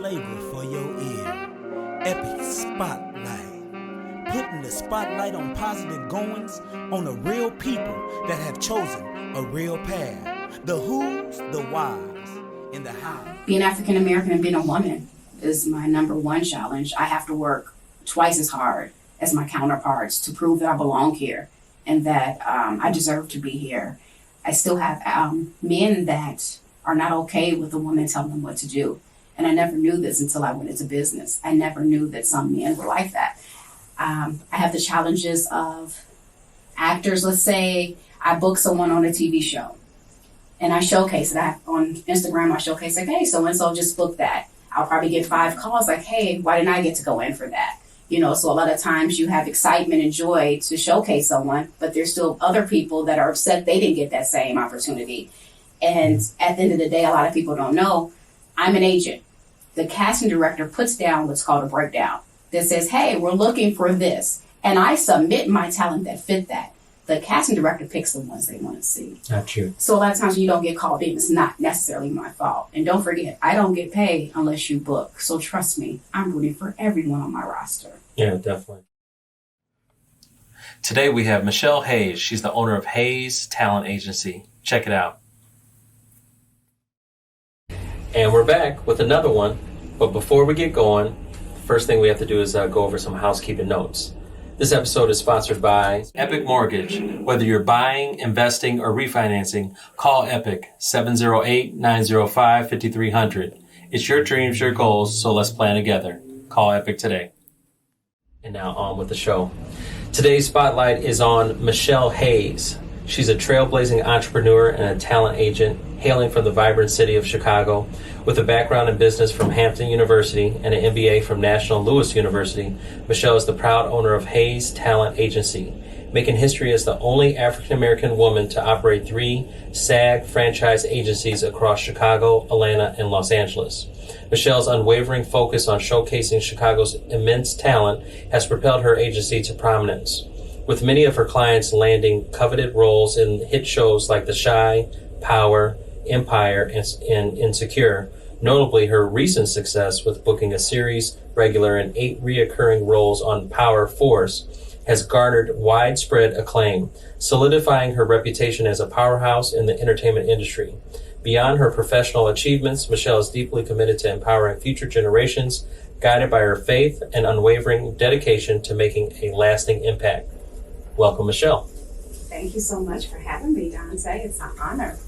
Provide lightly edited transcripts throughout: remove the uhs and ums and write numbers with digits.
flavor for your ear. Epic Spotlight. Putting the spotlight on positive goings on the real people that have chosen a real path. The who's, the whys, and the how. Being African American and being a woman is my number one challenge. I have to work twice as hard as my counterparts to prove that I belong here and that I deserve to be here. I still have men that are not okay with a woman telling them what to do. And I never knew this until I went into business. I never knew that some men were like that. I have the challenges of actors. Let's say I book someone on a TV show and I showcase that on Instagram. I showcase like, hey, so-and-so just booked that. I'll probably get 5 calls like, hey, why didn't I get to go in for that? You know, so a lot of times you have excitement and joy to showcase someone, but there's still other people that are upset they didn't get that same opportunity. And at the end of the day, a lot of people don't know, I'm an agent. The casting director puts down what's called a breakdown that says, hey, we're looking for this. And I submit my talent that fit that. The casting director picks the ones they want to see. Not you. So a lot of times when you don't get called in, it's not necessarily my fault. And don't forget, I don't get paid unless you book. So trust me, I'm rooting for everyone on my roster. Yeah, definitely. Today we have Michelle Hayes. She's the owner of Hayes Talent Agency. Check it out. And we're back with another one. But before we get going, first thing we have to do is go over some housekeeping notes. This episode is sponsored by Epic Mortgage. Whether you're buying, investing, or refinancing, call Epic 708-905-5300. It's your dreams, your goals, so let's plan together. Call Epic today. And now on with the show. Today's spotlight is on Michelle Hayes. She's a trailblazing entrepreneur and a talent agent hailing from the vibrant city of Chicago. With a background in business from Hampton University and an MBA from National Louis University, Michelle is the proud owner of Hayes Talent Agency, making history as the only African-American woman to operate 3 SAG franchise agencies across Chicago, Atlanta, and Los Angeles. Michelle's unwavering focus on showcasing Chicago's immense talent has propelled her agency to prominence, with many of her clients landing coveted roles in hit shows like The Chi, Power, Empire, and Insecure. Notably, her recent success with booking a series regular and 8 reoccurring roles on Power Force has garnered widespread acclaim, solidifying her reputation as a powerhouse in the entertainment industry. Beyond her professional achievements, Michelle is deeply committed to empowering future generations, guided by her faith and unwavering dedication to making a lasting impact. Welcome, Michelle. Thank you so much for having me, Dante. It's an honor.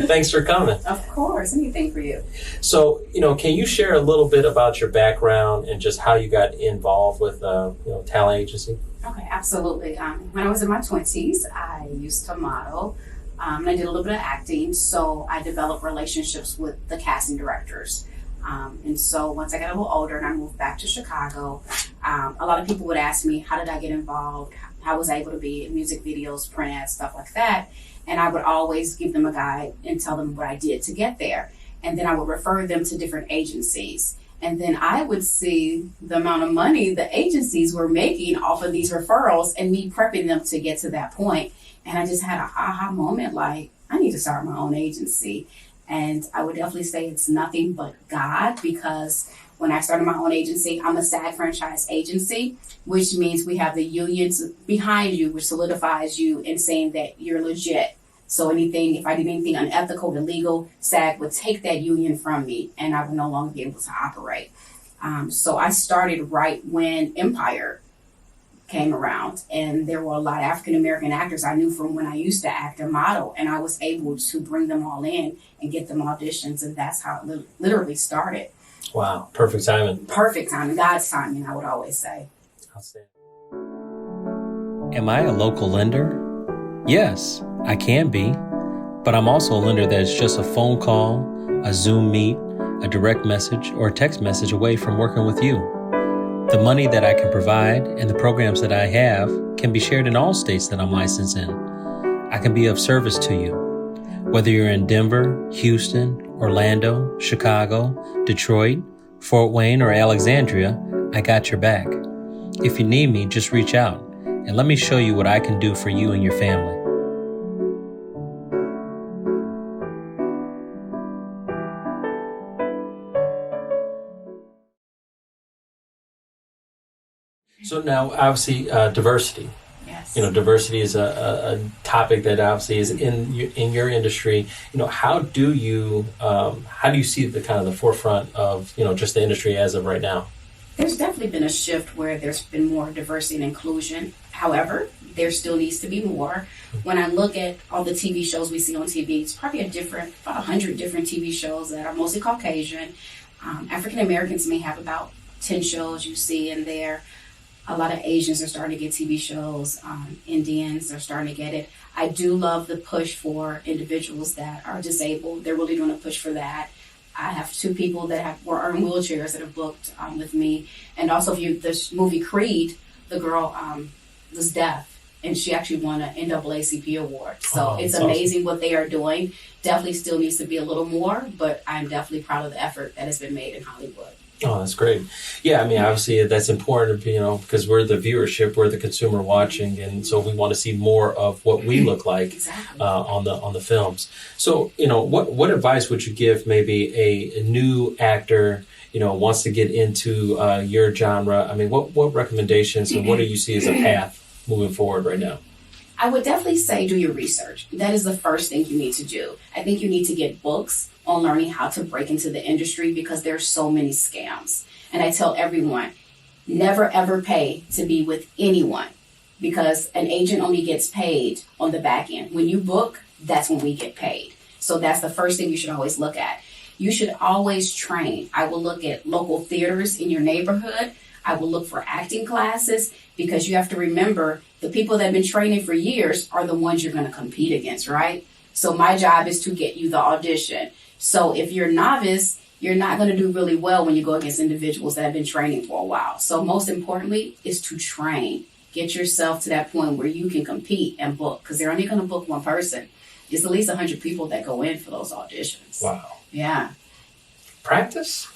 Thanks for coming. Of course, anything for you. So, can you share a little bit about your background and just how you got involved with, talent agency? Okay, absolutely. When I was in my 20s, I used to model. And I did a little bit of acting, so I developed relationships with the casting directors. And so once I got a little older and I moved back to Chicago, a lot of people would ask me, how did I get involved? How was I able to be in music videos, print ads, stuff like that? And I would always give them a guide and tell them what I did to get there. And then I would refer them to different agencies. And then I would see the amount of money the agencies were making off of these referrals and me prepping them to get to that point. And I just had an aha moment, like, I need to start my own agency. And I would definitely say it's nothing but God, because when I started my own agency, I'm a SAG franchise agency, which means we have the unions behind you, which solidifies you in saying that you're legit. So if I did anything unethical, illegal, SAG would take that union from me and I would no longer be able to operate. So I started right when Empire came around, and there were a lot of African-American actors I knew from when I used to act and model, and I was able to bring them all in and get them auditions, and that's how it literally started. Wow, perfect timing. Perfect timing, God's timing, I would always say. Outstanding. Am I a local lender? Yes, I can be, but I'm also a lender that's just a phone call, a Zoom meet, a direct message, or a text message away from working with you. The money that I can provide and the programs that I have can be shared in all states that I'm licensed in. I can be of service to you. Whether you're in Denver, Houston, Orlando, Chicago, Detroit, Fort Wayne, or Alexandria, I got your back. If you need me, just reach out and let me show you what I can do for you and your family. So now, obviously, diversity. Yes. Diversity is a topic that obviously is in your industry. How do you see the kind of the forefront of just the industry as of right now? There's definitely been a shift where there's been more diversity and inclusion. However, there still needs to be more. When I look at all the TV shows we see on TV, it's probably about 100 different TV shows that are mostly Caucasian. African Americans may have about 10 shows you see in there. A lot of Asians are starting to get TV shows. Indians are starting to get it. I do love the push for individuals that are disabled. They're really doing a push for that. I have 2 people that are in wheelchairs that have booked with me. And also, this movie Creed, the girl was deaf, and she actually won an NAACP award. So it's amazing what they are doing. Definitely still needs to be a little more, but I'm definitely proud of the effort that has been made in Hollywood. Oh, that's great. Yeah, I mean, obviously that's important, because we're the viewership, we're the consumer watching, and so we want to see more of what we look like Exactly. On the films. So, what advice would you give maybe a new actor, wants to get into your genre? I mean, what recommendations and what do you see as a path moving forward right now? I would definitely say do your research. That is the first thing you need to do. I think you need to get books on learning how to break into the industry because there's so many scams. And I tell everyone, never ever pay to be with anyone because an agent only gets paid on the back end. When you book, that's when we get paid. So that's the first thing you should always look at. You should always train. I will look at local theaters in your neighborhood. I will look for acting classes because you have to remember the people that have been training for years are the ones you're going to compete against, right? So my job is to get you the audition. So if you're a novice, you're not going to do really well when you go against individuals that have been training for a while. So most importantly is to train. Get yourself to that point where you can compete and book because they're only going to book one person. It's at least 100 people that go in for those auditions. Wow. Yeah. Practice?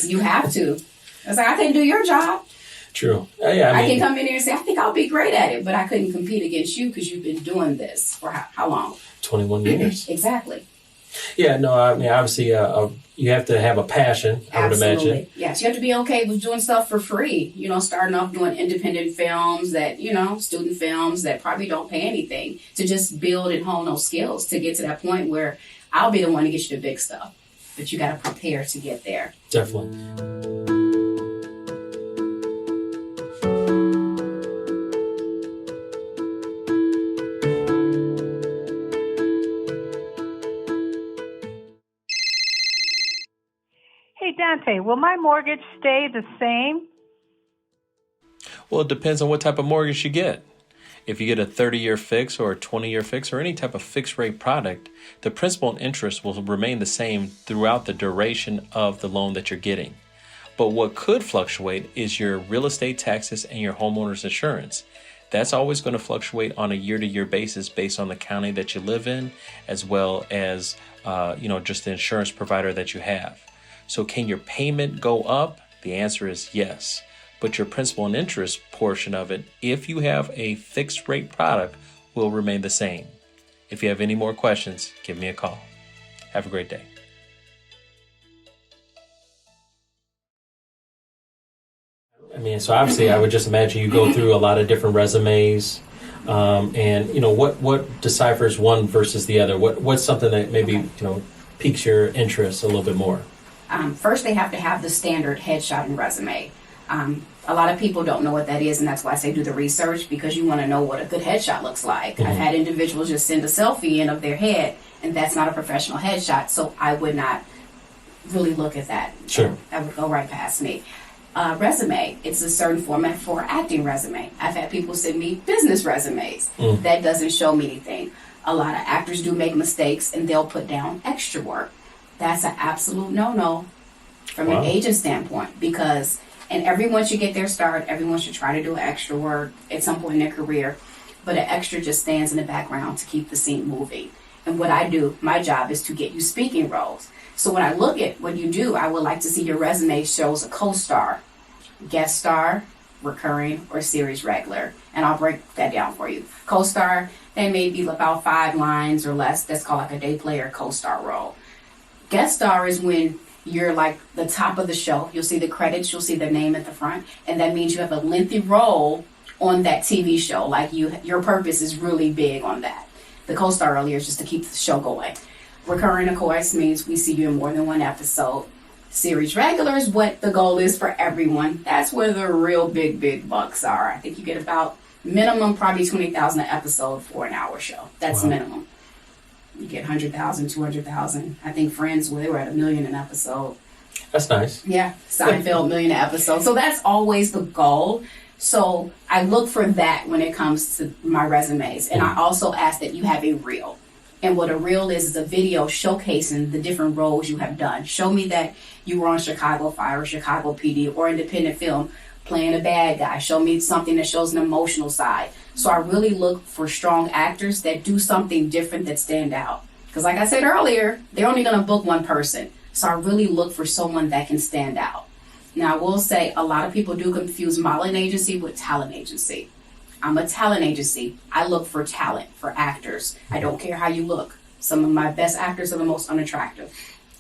You have to. I was like, I couldn't do your job. True. Yeah, I can come in here and say, I think I'll be great at it, but I couldn't compete against you because you've been doing this for how long? 21 years. Exactly. Yeah, no, I mean, obviously, you have to have a passion, I would imagine. Yes, you have to be okay with doing stuff for free. Starting off doing independent films that, student films that probably don't pay anything to just build and hone those skills to get to that point where I'll be the one to get you the big stuff. But you got to prepare to get there. Definitely. Hey, Dante, will my mortgage stay the same? Well, it depends on what type of mortgage you get. If you get a 30-year fix or a 20-year fix or any type of fixed rate product, the principal and interest will remain the same throughout the duration of the loan that you're getting. But what could fluctuate is your real estate taxes and your homeowner's insurance. That's always going to fluctuate on a year-to-year basis based on the county that you live in, as well as just the insurance provider that you have. So can your payment go up? The answer is yes. But your principal and interest portion of it, if you have a fixed rate product, will remain the same. If you have any more questions, give me a call. Have a great day. I mean, so obviously I would just imagine you go through a lot of different resumes, and what deciphers one versus the other? What's something that maybe, piques your interest a little bit more? First, they have to have the standard headshot and resume. A lot of people don't know what that is, and that's why I say do the research, because you want to know what a good headshot looks like. Mm-hmm. I've had individuals just send a selfie in of their head, and that's not a professional headshot, so I would not really look at that. Sure. That would go right past me. Resume, it's a certain format for acting resume. I've had people send me business resumes. That doesn't show me anything. A lot of actors do make mistakes, and they'll put down extra work. That's an absolute no-no from an agent standpoint, because and everyone should get their start. Everyone should try to do extra work at some point in their career. But an extra just stands in the background to keep the scene moving. And what I do, my job is to get you speaking roles. So when I look at what you do, I would like to see your resume shows a co-star, guest star, recurring, or series regular. And I'll break that down for you. Co-star, they may be about 5 lines or less. That's called like a day player co-star role. Guest star is when you're like the top of the show. You'll see the credits, you'll see their name at the front, and that means you have a lengthy role on that TV show. Like your purpose is really big on that. The co-star earlier is just to keep the show going. Recurring, of course, means we see you in more than one episode. Series regular is what the goal is for everyone. That's where the real big bucks are. I think you get about minimum probably $20,000 an episode for an hour show. That's minimum. You get 100,000, 200,000. I think Friends, they were at $1 million an episode. That's nice. Yeah, Seinfeld, $1 million an episode. So that's always the goal. So I look for that when it comes to my resumes. And I also ask that you have a reel. And what a reel is a video showcasing the different roles you have done. Show me that you were on Chicago Fire or Chicago PD or independent film playing a bad guy. Show me something that shows an emotional side. So I really look for strong actors that do something different that stand out. Because like I said earlier, they're only going to book one person. So I really look for someone that can stand out. Now, I will say a lot of people do confuse modeling agency with talent agency. I'm a talent agency. I look for talent, for actors. I don't care how you look. Some of my best actors are the most unattractive.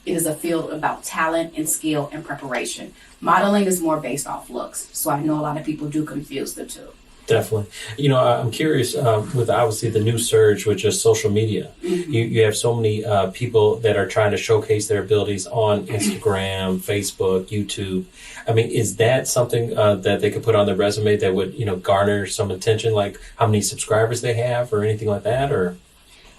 It is a field about talent and skill and preparation. Modeling is more based off looks. So I know a lot of people do confuse the two. Definitely. I'm curious with obviously the new surge with just social media. Mm-hmm. You have so many people that are trying to showcase their abilities on Instagram, Facebook, YouTube. I mean, is that something that they could put on their resume that would, garner some attention, like how many subscribers they have or anything like that? Or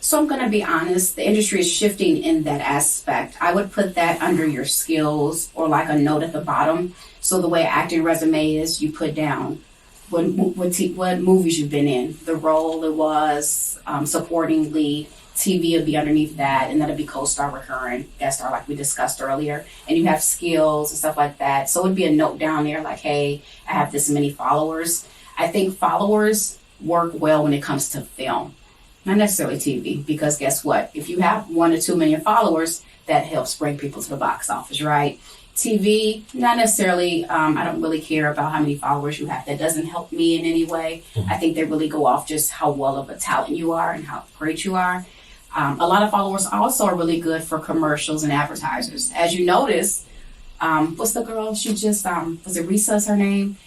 So I'm going to be honest, the industry is shifting in that aspect. I would put that under your skills or like a note at the bottom. So the way an acting resume is, you put down what movies you've been in, the role it was, supporting lead. TV will be underneath that, and that'll be co-star, recurring, guest star, like we discussed earlier. And you have skills and stuff like that. So it'd be a note down there like, hey, I have this many followers. I think followers work well when it comes to film, not necessarily TV, because guess what? If you have 1 to 2 million followers, that helps bring people to the box office, right? TV, not necessarily. I don't really care about how many followers you have. That doesn't help me in any way. I think they really go off just how well of a talent you are and how great you are. A lot of followers also are really good for commercials and advertisers. As you notice, what's the girl? She just, was it Risa's her name?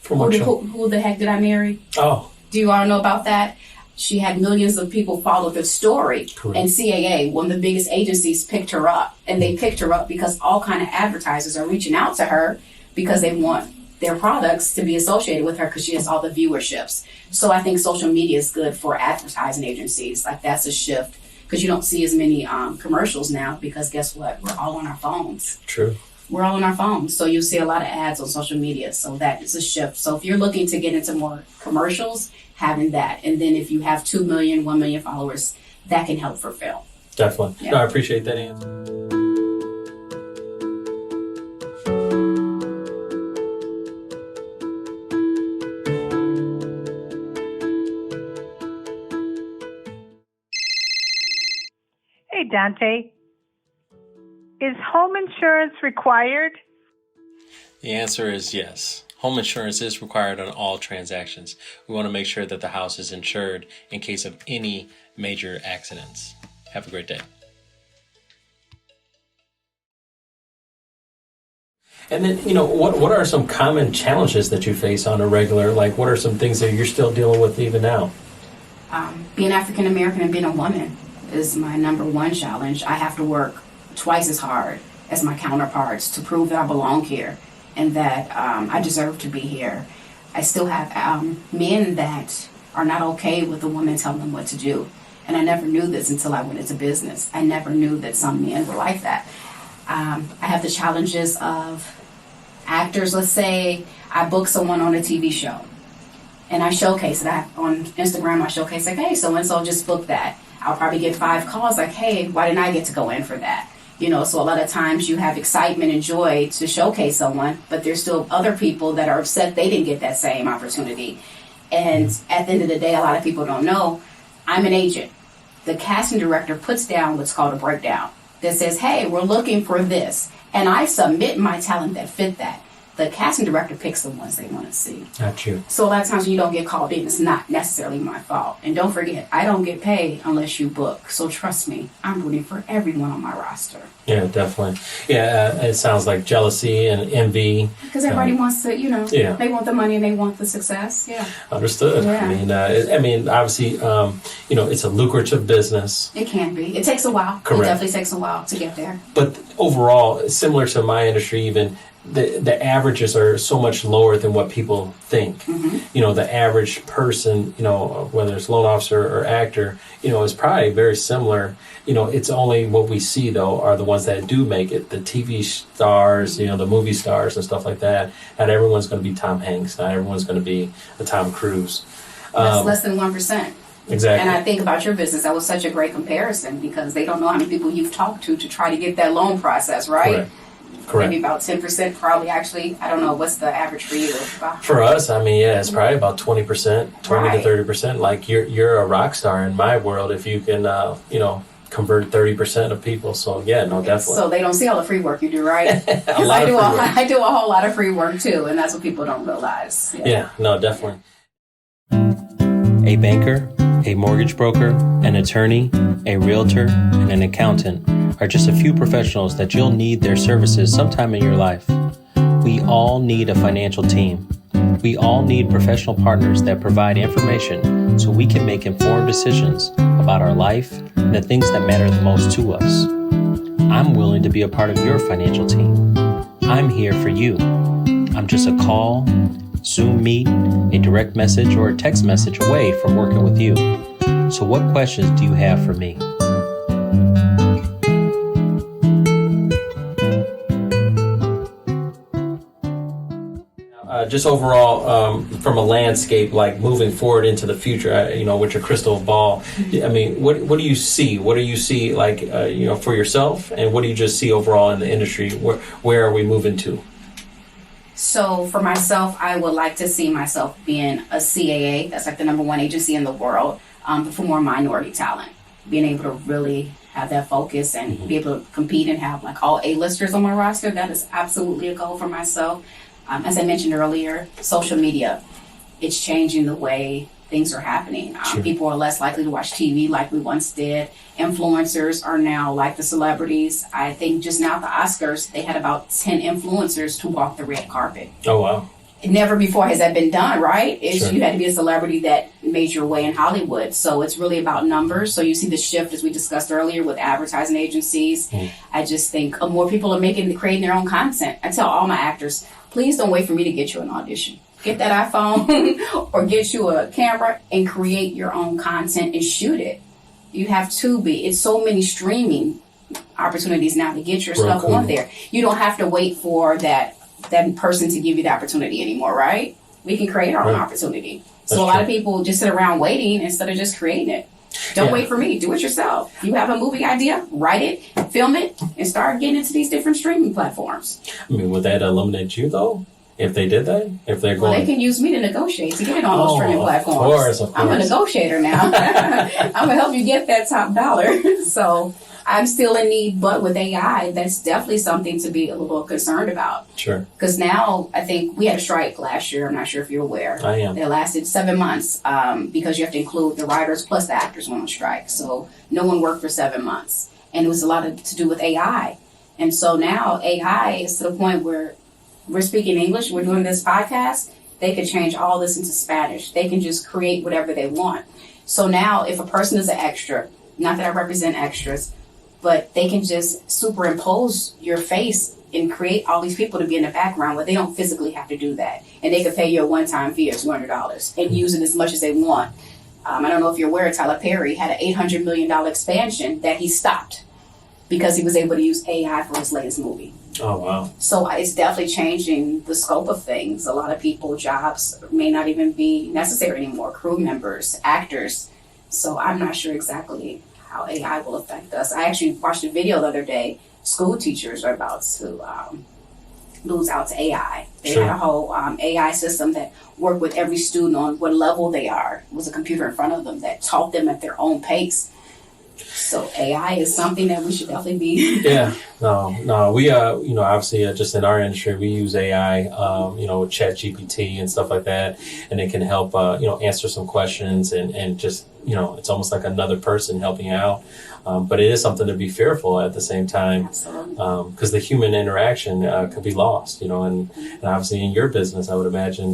Who the heck did I marry? Oh. Do you all know about that? She had millions of people follow the story. Correct. And CAA, one of the biggest agencies, picked her up. And they picked her up because all kind of advertisers are reaching out to her because they want their products to be associated with her because she has all the viewerships. So I think social media is good for advertising agencies. Like that's a shift because you don't see as many commercials now because guess what? We're all on our phones. True. We're all on our phones. So you'll see a lot of ads on social media. So that is a shift. So if you're looking to get into more commercials, having that. And then if you have 2 million, 1 million followers, that can help for film. Definitely. Yeah. No, I appreciate that answer. Hey, Dante. Is home insurance required? The answer is yes. Home insurance is required on all transactions. We want to make sure that the house is insured in case of any major accidents. Have a great day. And then, what are some common challenges that you face on a regular? Like, what are some things that you're still dealing with even now? Being African American and being a woman is my number one challenge. I have to work twice as hard as my counterparts to prove that I belong here and that I deserve to be here. I still have men that are not okay with a woman telling them what to do. And I never knew this until I went into business. I never knew that some men were like that. I have the challenges of actors. Let's say I book someone on a TV show and I showcase it. On Instagram, I showcase like, hey, so-and-so just booked that. I'll probably get 5 calls like, hey, why didn't I get to go in for that? So a lot of times you have excitement and joy to showcase someone, but there's still other people that are upset they didn't get that same opportunity. And at the end of the day, a lot of people don't know, I'm an agent. The casting director puts down what's called a breakdown that says, hey, we're looking for this. And I submit my talent that fit that. the casting director picks the ones they want to see. Not you. So a lot of times when you don't get called in, it's not necessarily my fault. And don't forget, I don't get paid unless you book. So trust me, I'm rooting for everyone on my roster. Yeah, definitely. Yeah, it sounds like jealousy and envy. Because everybody wants to, Yeah. they want the money and they want the success. Yeah. Understood. Yeah. I mean, obviously, it's a lucrative business. It can be. It takes a while. Correct. It definitely takes a while to get there. But overall, similar to my industry, even the averages are so much lower than what people think. Mm-hmm. The average person, whether it's loan officer or actor, is probably very similar. It's only what we see though are the ones that do make it. The TV stars, the movie stars and stuff like that. Not everyone's going to be Tom Hanks. Not everyone's going to be a Tom Cruise. That's less than 1%. Exactly. And I think about your business, that was such a great comparison because they don't know how many people you've talked to try to get that loan process, right? Correct. Maybe about 10% probably actually. I don't know. What's the average for you? For us, it's probably about 20%, 20 Right. to 30%. Like you're a rock star in my world if you can, convert 30% of people. So yeah, no, definitely. So they don't see all the free work you do, right? Because I do a whole lot of free work too, and that's what people don't realize. Yeah, no, definitely. A banker, a mortgage broker, an attorney, a realtor, and an accountant are just a few professionals that you'll need their services sometime in your life. We all need a financial team. We all need professional partners that provide information so we can make informed decisions about our life and the things that matter the most to us. I'm willing to be a part of your financial team. I'm here for you. I'm just a call, Zoom meet, a direct message, or a text message away from working with you. So what questions do you have for me? Just overall, from a landscape, like moving forward into the future, with your crystal ball, I mean, what do you see? What do you see, like, for yourself, and what do you just see overall in the industry? Where are we moving to? So for myself, I would like to see myself being a CAA. That's like the #1 agency in the world, but for more minority talent, being able to really have that focus and be able to compete and have like all A-listers on my roster. That is absolutely a goal for myself. As I mentioned earlier, social media, it's changing the way things are happening. People are less likely to watch TV like we once did. Influencers are now like the celebrities. I think just now at the Oscars, they had about 10 influencers to walk the red carpet. Oh, wow. Never before has that been done, right? Sure. You had to be a celebrity that made your way in Hollywood. So it's really about numbers. So you see the shift, as we discussed earlier, with advertising agencies. I just think more people are creating their own content. I tell all my actors, please don't wait for me to get you an audition. Get that iPhone or get you a camera and create your own content and shoot it. You have Tubi. It's so many streaming opportunities now to get your stuff on there. You don't have to wait for that person to give you the opportunity anymore, right? We can create our own opportunity. So a lot of people just sit around waiting instead of just creating it. Don't wait for me. Do it yourself. You have a movie idea, write it, film it, and start getting into these different streaming platforms. I mean, would that eliminate you, though? If they did that? If they're going... Well, they can use me to negotiate to get it on those streaming platforms. Of course. I'm a negotiator now. I'm going to help you get that top dollar. So I'm still in need, but with AI, that's definitely something to be a little concerned about. Sure. Because now, I think we had a strike last year. I'm not sure if you're aware. I am. It lasted 7 months because you have to include the writers plus the actors on strike. So no one worked for 7 months. And it was a lot to do with AI. And so now AI is to the point where we're speaking English, we're doing this podcast, they could change all this into Spanish. They can just create whatever they want. So now if a person is an extra, not that I represent extras, but they can just superimpose your face and create all these people to be in the background where they don't physically have to do that. And they could pay you a one-time fee of $200 and use it as much as they want. I don't know if you're aware, Tyler Perry had an $800 million expansion that he stopped because he was able to use AI for his latest movie. Oh, wow. So it's definitely changing the scope of things. A lot of people, jobs may not even be necessary anymore. Crew members, actors. So I'm not sure exactly how AI will affect us. I actually watched a video the other day. School teachers are about to lose out to AI. They had a whole AI system that worked with every student on what level they are. It was a computer in front of them that taught them at their own pace. So AI is something that we should definitely be. Yeah, no, we obviously just in our industry we use AI, with Chat GPT and stuff like that, and it can help answer some questions and just it's almost like another person helping you out. But it is something to be fearful at the same time, because the human interaction could be lost, and obviously in your business, I would imagine,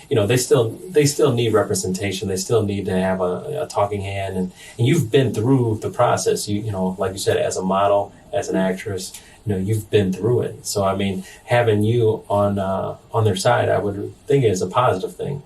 they still need representation. They still need to have a talking hand, and you've been through the process. Like you said, as a model, as an actress, you've been through it. So I mean, having you on their side, I would think is a positive thing.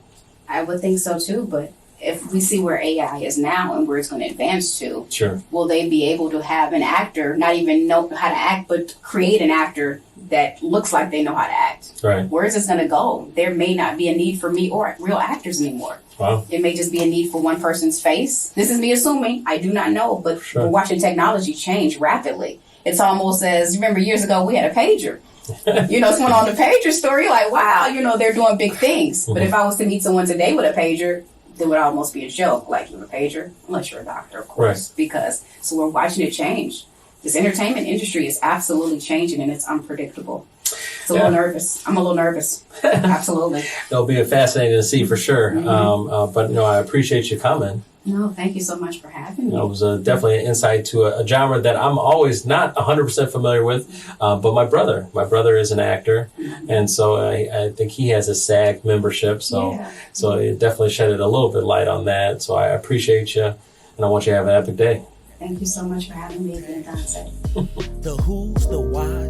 I would think so too, but if we see where AI is now and where it's going to advance to, sure, will they be able to have an actor not even know how to act, but create an actor that looks like they know how to act? Right. Where is this going to go? There may not be a need for me or real actors anymore. Wow. It may just be a need for one person's face. This is me assuming. I do not know, but sure, we're watching technology change rapidly. It's almost as, remember years ago, we had a pager. Someone on the pager story, you're like, wow, they're doing big things. Mm-hmm. But if I was to meet someone today with a pager, it would almost be a joke, like you have a pager, unless you're a doctor, of course, right. So we're watching it change. This entertainment industry is absolutely changing, and it's unpredictable. It's a little nervous. I'm a little nervous. Absolutely. It'll be fascinating to see for sure. Mm-hmm. But I appreciate you coming. No, thank you so much for having me. It was definitely an insight to a genre that I'm always not 100% familiar with. But my brother is an actor, mm-hmm. and so I think he has a SAG membership. So it definitely shedded a little bit of light on that. So I appreciate you, and I want you to have an epic day. Thank you so much for having me, Beyonce. The who's, the why,